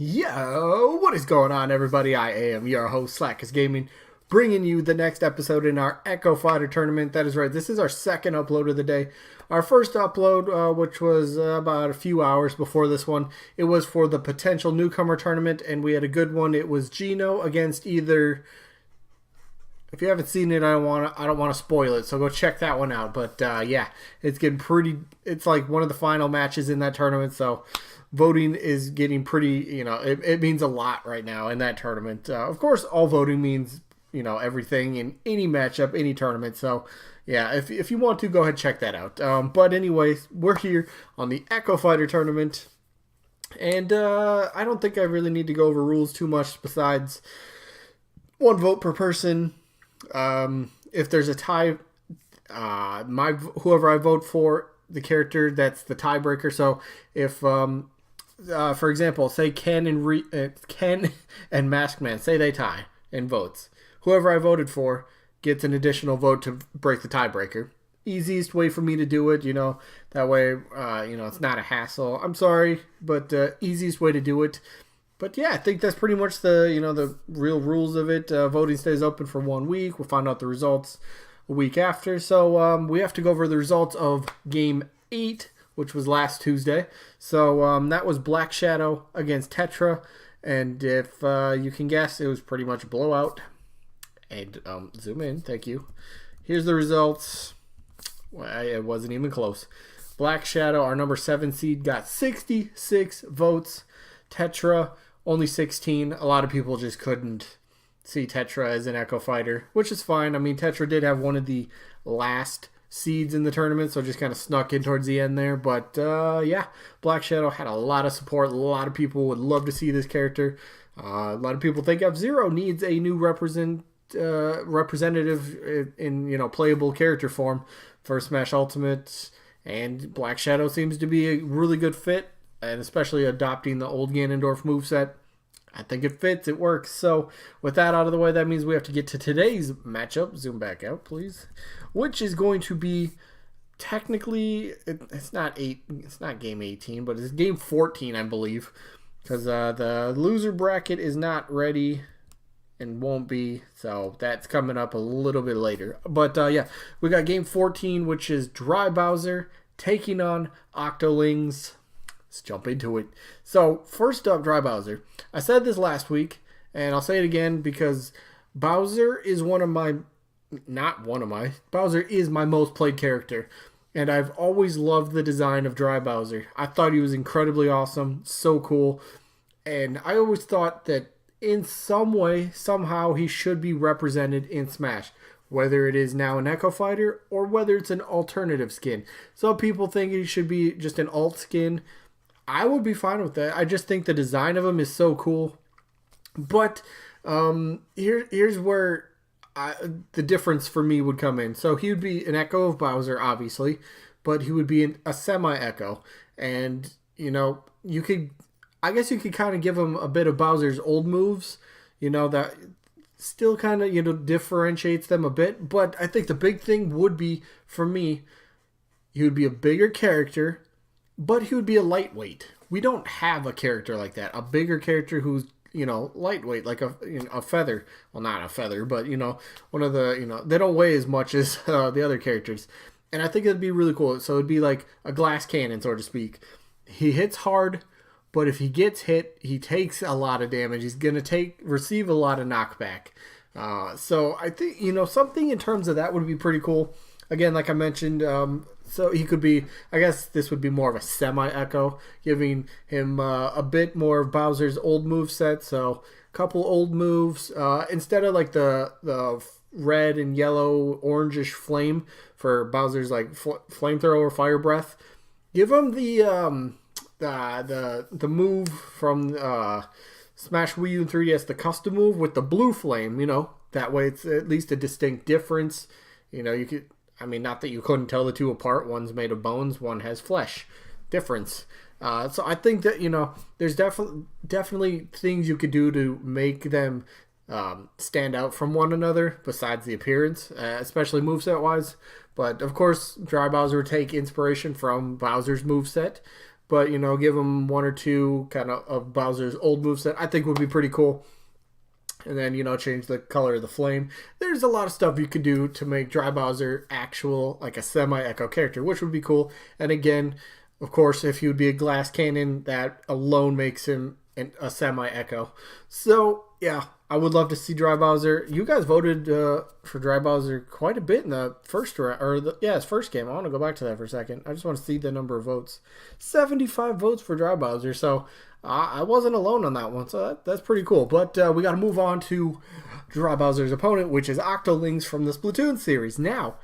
Yo, what is going on, everybody? I am your host, Slackerz Gaming, bringing you the next episode in our Echo Fighter tournament. That is right, this is our second upload of the day. Our first upload, which was about a few hours before this one, it was for the potential newcomer tournament, and we had a good one. It was Gino against either. If you haven't seen it, I don't want to spoil it, so go check that one out. But yeah, it's getting pretty. It's like one of the final matches in that tournament, so voting is getting pretty. It means a lot right now in that tournament. Of course, all voting means everything in any matchup, any tournament. So yeah, if you want to, go ahead and check that out. But anyways, we're here on the Echo Fighter tournament, and I don't think I really need to go over rules too much. Besides, one vote per person. If there's a tie, whoever I vote for, the character, that's the tiebreaker. So if, for example, say Ken and Maskman, say they tie in votes, whoever I voted for gets an additional vote to break the tiebreaker. Easiest way for me to do it, that way, it's not a hassle. I'm sorry, but easiest way to do it. But yeah, I think that's pretty much the real rules of it. Voting stays open for 1 week. We'll find out the results a week after. So we have to go over the results of Game 8, which was last Tuesday. So that was Black Shadow against Tetra. And if you can guess, it was pretty much a blowout. And zoom in, thank you. Here's the results. Well, it wasn't even close. Black Shadow, our number 7 seed, got 66 votes. Tetra, only 16. A lot of people just couldn't see Tetra as an Echo Fighter, which is fine. I mean, Tetra did have one of the last seeds in the tournament, so just kind of snuck in towards the end there. But yeah, Black Shadow had a lot of support. A lot of people would love to see this character. A lot of people think F-Zero needs a new representative in playable character form for Smash Ultimate, and Black Shadow seems to be a really good fit. And especially adopting the old Ganondorf moveset. I think it fits, it works. So with that out of the way, that means we have to get to today's matchup. Zoom back out, please. Which is going to be technically, it's not game 18, but it's game 14, I believe. Because the loser bracket is not ready and won't be. So that's coming up a little bit later. But yeah, we got game 14, which is Dry Bowser taking on Octolings. Let's jump into it. So, first up, Dry Bowser. I said this last week, and I'll say it again because Bowser is Bowser is my most played character. And I've always loved the design of Dry Bowser. I thought he was incredibly awesome, so cool. And I always thought that in some way, somehow, he should be represented in Smash. Whether it is now an Echo Fighter or whether it's an alternative skin. Some people think he should be just an alt skin. I would be fine with that. I just think the design of him is so cool. But here's where the difference for me would come in. So he would be an Echo of Bowser, obviously, but he would be a semi-Echo. And, I guess you could kind of give him a bit of Bowser's old moves, that still kind of, differentiates them a bit. But I think the big thing would be, for me, he would be a bigger character, but he would be a lightweight. We don't have a character like that. A bigger character who's, lightweight, like a feather. Well, not a feather, but, one of the, they don't weigh as much as the other characters. And I think it'd be really cool. So it'd be like a glass cannon, so to speak. He hits hard, but if he gets hit, he takes a lot of damage. He's going to receive a lot of knockback. So I think, something in terms of that would be pretty cool. Again, like I mentioned, so he could be, I guess this would be more of a semi-Echo, giving him a bit more of Bowser's old moveset. So a couple old moves. Instead of like the red and yellow orangish flame for Bowser's like flamethrower, fire breath, give him the move from Smash Wii U and 3DS, the custom move with the blue flame, that way it's at least a distinct difference. You could, not that you couldn't tell the two apart. One's made of bones, one has flesh. Difference. So I think that, there's definitely things you could do to make them stand out from one another besides the appearance, especially moveset-wise. But, of course, Dry Bowser would take inspiration from Bowser's moveset. but, you know, give him one or two kind of Bowser's old moveset, I think would be pretty cool. And then, you know, change the color of the flame. There's a lot of stuff you could do to make Dry Bowser actual, like a semi-Echo character, which would be cool. And again, of course, if he would be a glass cannon, that alone makes him a semi-Echo. So, yeah, I would love to see Dry Bowser. You guys voted for Dry Bowser quite a bit in the first round, or his first game. I want to go back to that for a second. I just want to see the number of votes. 75 votes for Dry Bowser, so I wasn't alone on that one, so that's pretty cool. But we got to move on to Dry Bowser's opponent, which is Octolings from the Splatoon series. Now,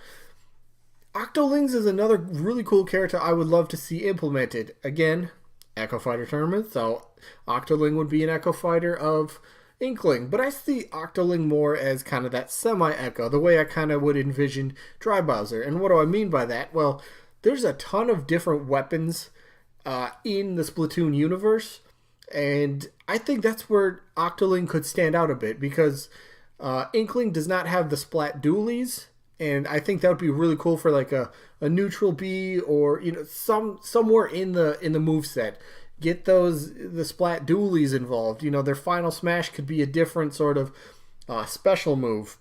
Octolings is another really cool character I would love to see implemented. Again, Echo Fighter tournament, so Octoling would be an Echo Fighter of Inkling, but I see Octoling more as kind of that semi-Echo, the way I kind of would envision Dry Bowser. And what do I mean by that? Well, there's a ton of different weapons in the Splatoon universe, and I think that's where Octoling could stand out a bit, because Inkling does not have the splat dualies, and I think that would be really cool for like a neutral B, or, you know, somewhere in the moveset. Get the splat dualies involved. You know, their final smash could be a different sort of special move.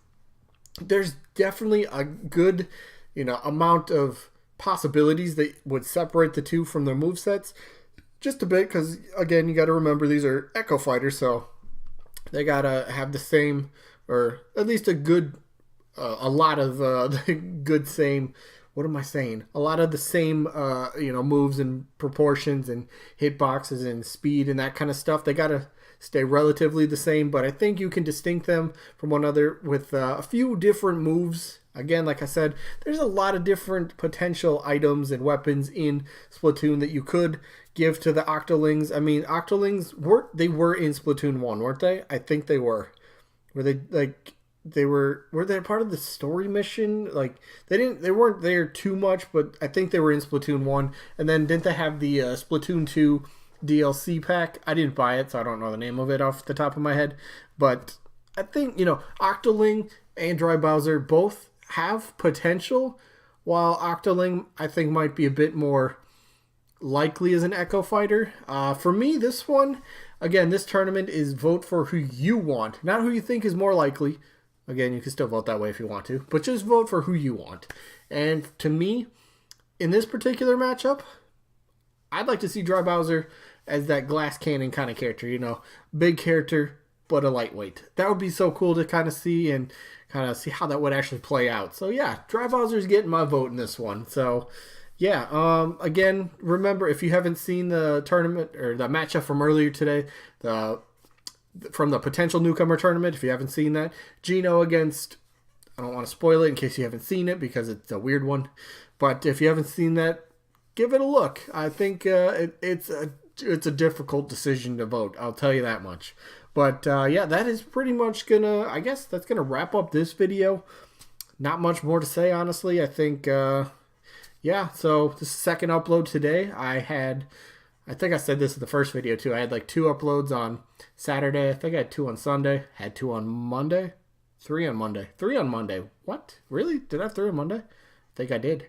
There's definitely a good, you know, amount of possibilities that would separate the two from their movesets just a bit, because again, you got to remember these are Echo Fighters, so they gotta have the same, or at least a lot of the good same. What am I saying? A lot of the same, you know, moves and proportions and hitboxes and speed and that kind of stuff. They gotta stay relatively the same, but I think you can distinct them from one another with a few different moves. Again, like I said, there's a lot of different potential items and weapons in Splatoon that you could give to the Octolings. I mean, Octolings were in Splatoon 1, weren't they? I think they were. Were they like? Were they part of the story mission? Like, they weren't there too much, but I think they were in Splatoon 1. And then didn't they have the Splatoon 2 DLC pack? I didn't buy it, so I don't know the name of it off the top of my head. But I think, you know, Octoling and Dry Bowser both have potential, while Octoling, I think, might be a bit more likely as an Echo Fighter. For me, this one, again, this tournament is vote for who you want, not who you think is more likely. Again, you can still vote that way if you want to, but just vote for who you want. And to me, in this particular matchup, I'd like to see Dry Bowser as that glass cannon kind of character, you know, big character, but a lightweight. That would be so cool to kind of see, and kind of see how that would actually play out. So yeah, Dry Bowser's getting my vote in this one. So yeah, again, remember, if you haven't seen the tournament or the matchup from earlier today, from the potential newcomer tournament, if you haven't seen that, Gino against, I don't want to spoil it in case you haven't seen it because it's a weird one, but if you haven't seen that, give it a look. I think it's a difficult decision to vote, I'll tell you that much. But yeah, that is pretty much I guess that's gonna wrap up this video. Not much more to say, honestly. I think yeah, so this second upload today. I think I said this in the first video too. I had like 2 uploads on Saturday. I think I had 2 on Sunday. Had 2 on Monday. 3 on Monday. 3 on Monday. What? Really? Did I have 3 on Monday? I think I did.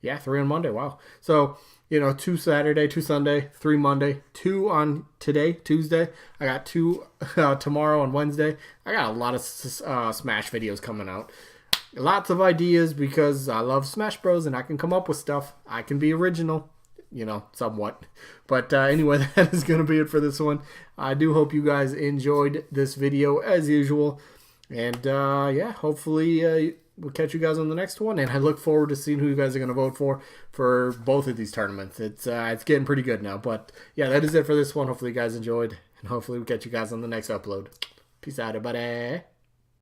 Yeah, 3 on Monday. Wow. So, you know, 2 Saturday, 2 Sunday, 3 Monday, 2 on today, Tuesday. I got 2 tomorrow and Wednesday. I got a lot of Smash videos coming out. Lots of ideas because I love Smash Bros. And I can come up with stuff. I can be original. You know, somewhat. But anyway, that is going to be it for this one. I do hope you guys enjoyed this video as usual. And yeah, hopefully we'll catch you guys on the next one. And I look forward to seeing who you guys are going to vote for both of these tournaments. It's getting pretty good now. But yeah, that is it for this one. Hopefully you guys enjoyed. And hopefully we'll catch you guys on the next upload. Peace out, everybody.